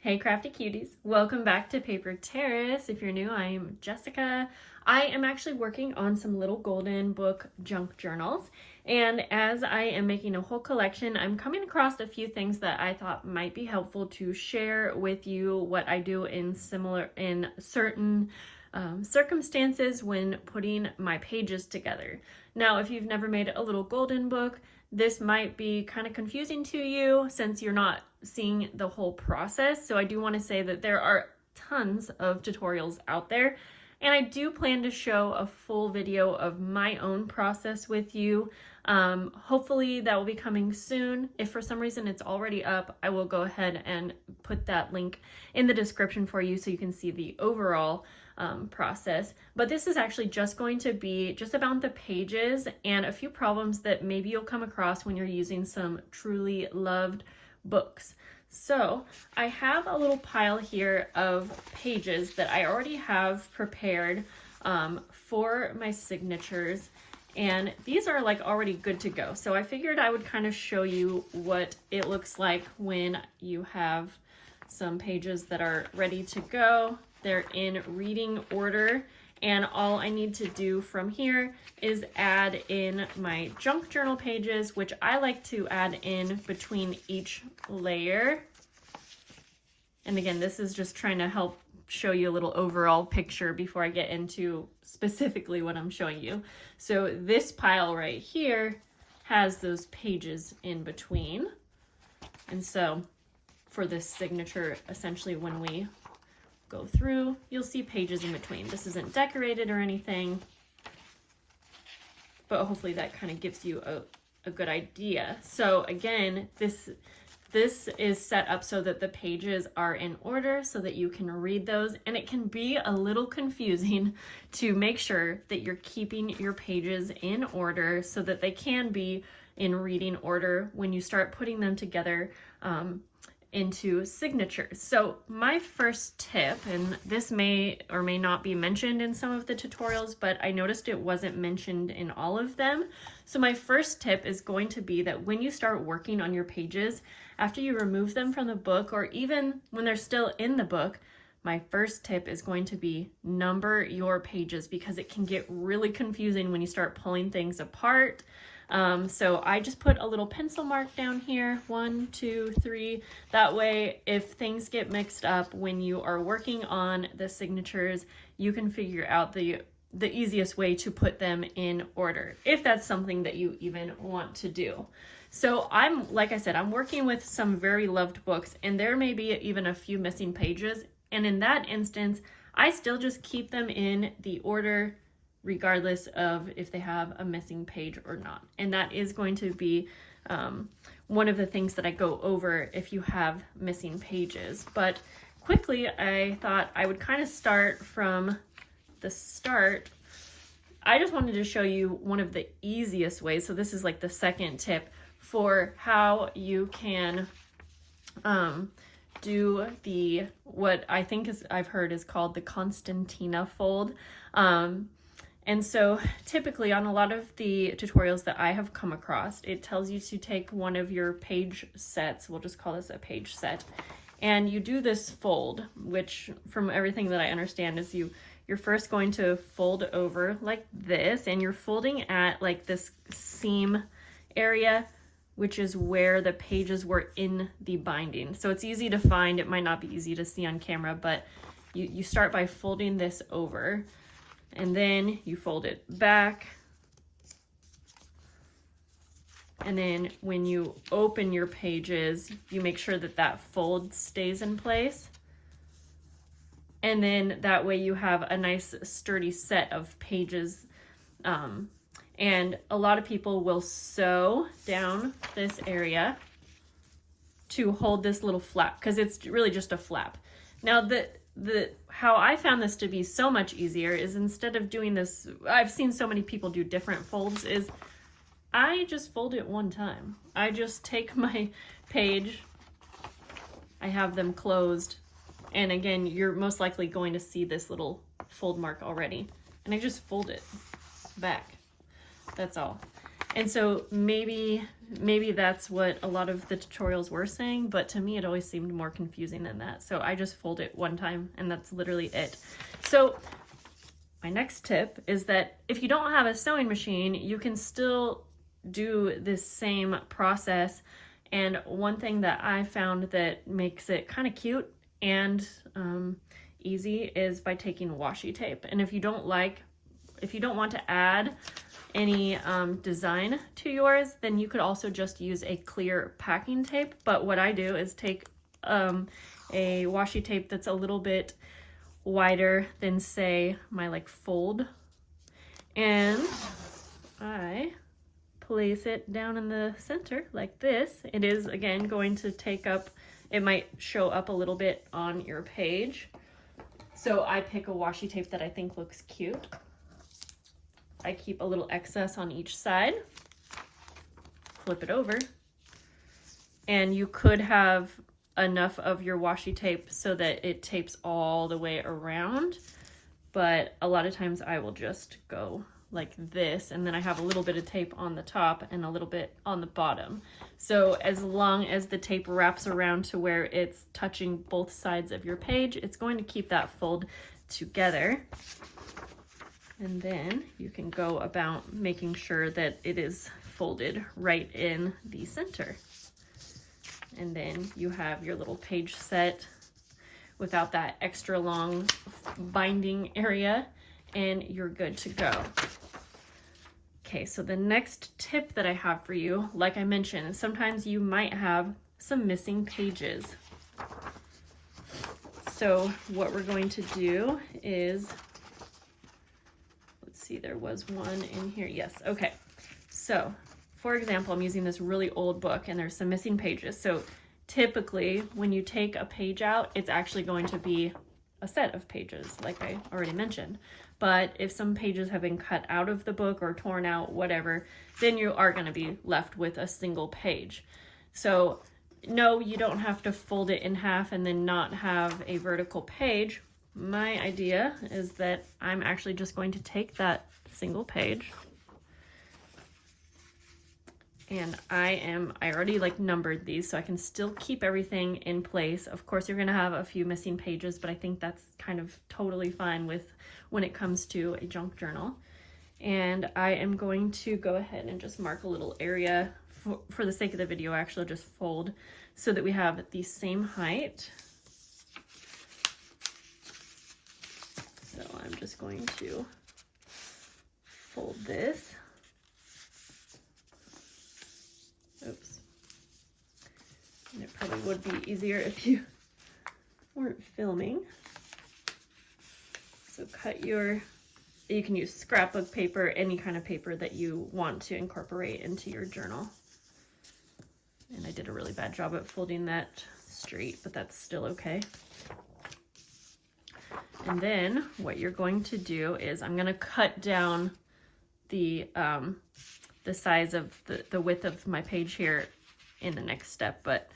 Hey crafty cuties, welcome back to Paper Terrace. If you're new, I'm Jessica. I am actually working on some little golden book junk journals, and as I am making a whole collection, I'm coming across a few things that I thought might be helpful to share with you what I do in certain circumstances when putting my pages together. Now, if you've never made a little golden book, this might be kind of confusing to you since you're not seeing the whole process. So I do want to say that there are tons of tutorials out there, and I do plan to show a full video of my own process with you. Hopefully that will be coming soon. If for some reason it's already up, I will go ahead and put that link in the description for you so you can see the overall process. But this is actually just going to be just about the pages and a few problems that maybe you'll come across when you're using some truly loved books. So I have a little pile here of pages that I already have prepared for my signatures, and these are like already good to go. So I figured I would kind of show you what it looks like when you have some pages that are ready to go. They're in reading order, and all I need to do from here is add in my junk journal pages, which I like to add in between each layer. And again, this is just trying to help show you a little overall picture before I get into specifically what I'm showing you. So this pile right here has those pages in between. And so for this signature, essentially when we go through, you'll see pages in between. This isn't decorated or anything, but hopefully that kind of gives you a good idea. So again, this is set up so that the pages are in order so that you can read those, and it can be a little confusing to make sure that you're keeping your pages in order so that they can be in reading order when you start putting them together into signatures. So my first tip, and this may or may not be mentioned in some of the tutorials, but I noticed it wasn't mentioned in all of them. So my first tip is going to be that when you start working on your pages, after you remove them from the book, or even when they're still in the book, my first tip is going to be number your pages, because it can get really confusing when you start pulling things apart. So I just put a little pencil mark down here, 1, 2, 3. That way, if things get mixed up when you are working on the signatures, you can figure out the easiest way to put them in order, if that's something that you even want to do. So like I said, I'm working with some very loved books, and there may be even a few missing pages. And in that instance, I still just keep them in the order regardless of if they have a missing page or not. And that is going to be one of the things that I go over if you have missing pages. But quickly, I thought I would kind of start from the start. I just wanted to show you one of the easiest ways. So this is like the second tip for how you can do what I think I've heard is called the Constantina fold. And so typically on a lot of the tutorials that I have come across, it tells you to take one of your page sets, we'll just call this a page set, and you do this fold, which from everything that I understand is you're first going to fold over like this, and you're folding at like this seam area, which is where the pages were in the binding. So it's easy to find. It might not be easy to see on camera, but you start by folding this over, and then you fold it back. And then when you open your pages, you make sure that that fold stays in place. And then that way you have a nice sturdy set of pages. And a lot of people will sew down this area to hold this little flap, because it's really just a flap. Now how I found this to be so much easier is, instead of doing this, I've seen so many people do different folds, is I just fold it one time. I just take my page, I have them closed, and again, you're most likely going to see this little fold mark already, and I just fold it back. That's all. And so maybe maybe that's what a lot of the tutorials were saying, but to me it always seemed more confusing than that. So I just fold it one time and that's literally it. So my next tip is that if you don't have a sewing machine, you can still do this same process. And one thing that I found that makes it kind of cute and easy is by taking washi tape. And if you don't want to add any design to yours, then you could also just use a clear packing tape. But what I do is take a washi tape that's a little bit wider than, say, my like fold, and I place it down in the center like this. It is again going to take up, it might show up a little bit on your page. So I pick a washi tape that I think looks cute. I keep a little excess on each side, flip it over, and you could have enough of your washi tape so that it tapes all the way around, but a lot of times I will just go like this, and then I have a little bit of tape on the top and a little bit on the bottom. So as long as the tape wraps around to where it's touching both sides of your page, it's going to keep that fold together. And then you can go about making sure that it is folded right in the center. And then you have your little page set without that extra long binding area, and you're good to go. Okay, so the next tip that I have for you, like I mentioned, sometimes you might have some missing pages. So what we're going to do is, let's see, there was one in here. Yes, okay. So for example, I'm using this really old book and there's some missing pages. So typically when you take a page out, it's actually going to be a set of pages, like I already mentioned. But if some pages have been cut out of the book or torn out, whatever, then you are going to be left with a single page. So no, you don't have to fold it in half and then not have a vertical page. My idea is that I'm actually just going to take that single page, and I already like numbered these so I can still keep everything in place. Of course, you're gonna have a few missing pages, but I think that's kind of totally fine with when it comes to a junk journal. And I am going to go ahead and just mark a little area for the sake of the video. Actually, I'll just fold so that we have the same height. So I'm just going to fold this. Oops. And it probably would be easier if you weren't filming. So cut you can use scrapbook paper, any kind of paper that you want to incorporate into your journal. And I did a really bad job at folding that straight, but that's still okay. And then what you're going to do is I'm going to cut down the size of the width of my page here in the next step, but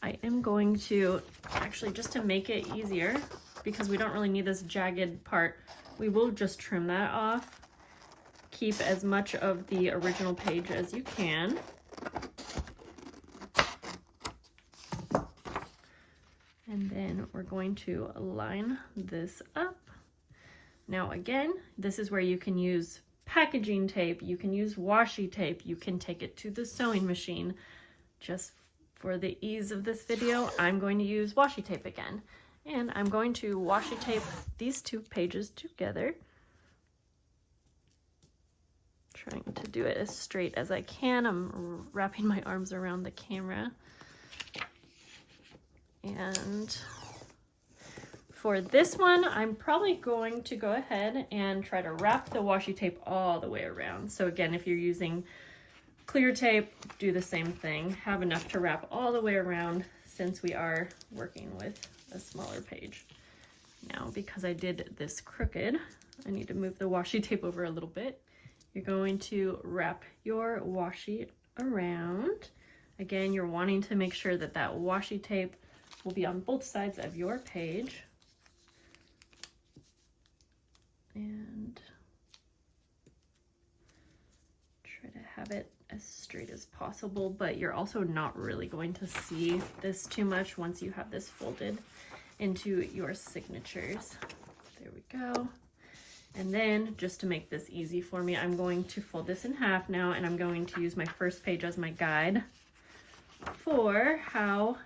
I am going to actually, just to make it easier, because we don't really need this jagged part, we will just trim that off. Keep as much of the original page as you can. And then we're going to line this up. Now again, this is where you can use packaging tape, you can use washi tape, you can take it to the sewing machine. Just for the ease of this video, I'm going to use washi tape again. And I'm going to washi tape these two pages together. Trying to do it as straight as I can. I'm wrapping my arms around the camera. And for this one, I'm probably going to go ahead and try to wrap the washi tape all the way around. So again, if you're using clear tape, do the same thing. Have enough to wrap all the way around, since we are working with a smaller page. Now, because I did this crooked, I need to move the washi tape over a little bit. You're going to wrap your washi around. Again, you're wanting to make sure that that washi tape will be on both sides of your page. And try to have it as straight as possible, but you're also not really going to see this too much once you have this folded into your signatures. There we go. And then, just to make this easy for me, I'm going to fold this in half now, and I'm going to use my first page as my guide for how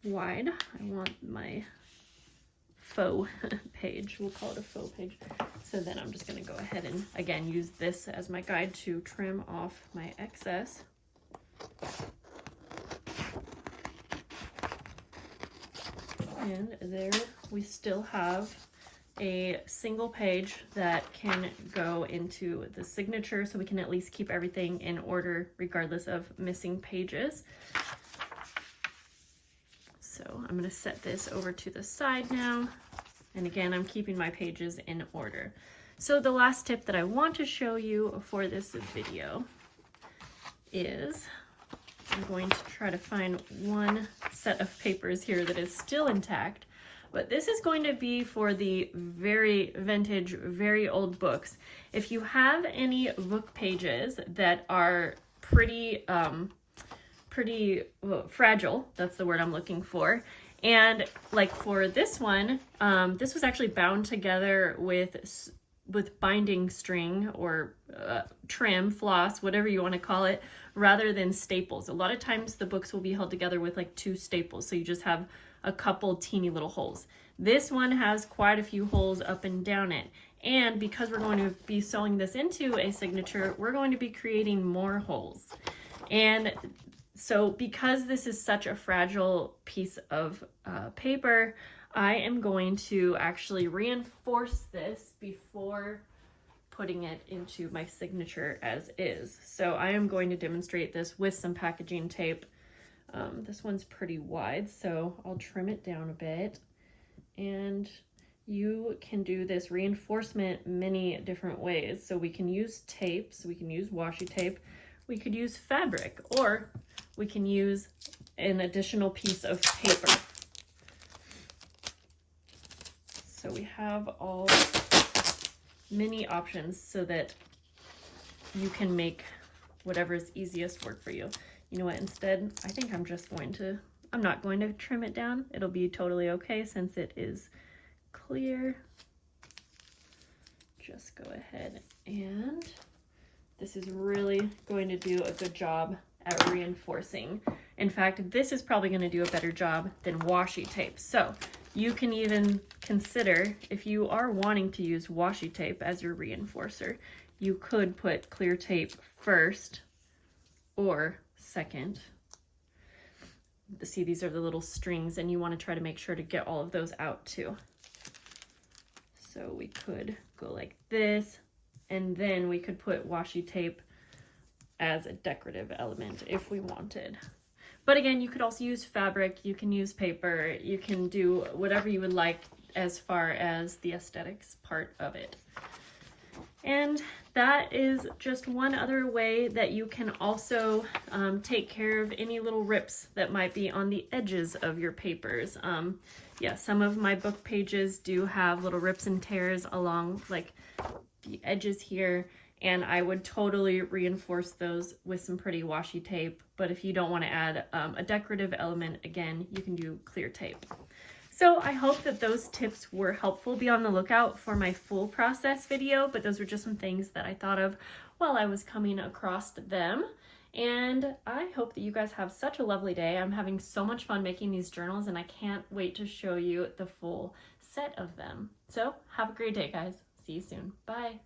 wide I want my faux page. We'll call it a faux page. So then I'm just going to go ahead and, again, use this as my guide to trim off my excess. And there we still have a single page that can go into the signature, so we can at least keep everything in order regardless of missing pages. So I'm going to set this over to the side now. And again, I'm keeping my pages in order. So the last tip that I want to show you for this video is, I'm going to try to find one set of papers here that is still intact, but this is going to be for the very vintage, very old books. If you have any book pages that are pretty fragile, that's the word I'm looking for, and like for this one, this was actually bound together with binding string or trim, floss, whatever you want to call it, rather than staples. A lot of times the books will be held together with like 2 staples, so you just have a couple teeny little holes. This one has quite a few holes up and down it, and because we're going to be sewing this into a signature, we're going to be creating more holes. And so because this is such a fragile piece of paper, I am going to actually reinforce this before putting it into my signature as is. So I am going to demonstrate this with some packaging tape. This one's pretty wide, so I'll trim it down a bit. And you can do this reinforcement many different ways. So we can use tape, so we can use washi tape, we could use fabric, or we can use an additional piece of paper. So we have all many options so that you can make whatever is easiest work for you. You know what, instead, I think I'm not going to trim it down. It'll be totally okay since it is clear. Just go ahead, and this is really going to do a good job at reinforcing. In fact, this is probably going to do a better job than washi tape. So you can even consider, if you are wanting to use washi tape as your reinforcer, you could put clear tape first or second. See, these are the little strings, and you want to try to make sure to get all of those out too. So we could go like this, and then we could put washi tape as a decorative element if we wanted. But again, you could also use fabric, you can use paper, you can do whatever you would like as far as the aesthetics part of it. And that is just one other way that you can also take care of any little rips that might be on the edges of your papers. Yeah, some of my book pages do have little rips and tears along like the edges here, and I would totally reinforce those with some pretty washi tape. But if you don't want to add a decorative element, again, you can do clear tape. So I hope that those tips were helpful. Be on the lookout for my full process video, but those were just some things that I thought of while I was coming across them. And I hope that you guys have such a lovely day. I'm having so much fun making these journals, and I can't wait to show you the full set of them. So have a great day, guys. See you soon. Bye.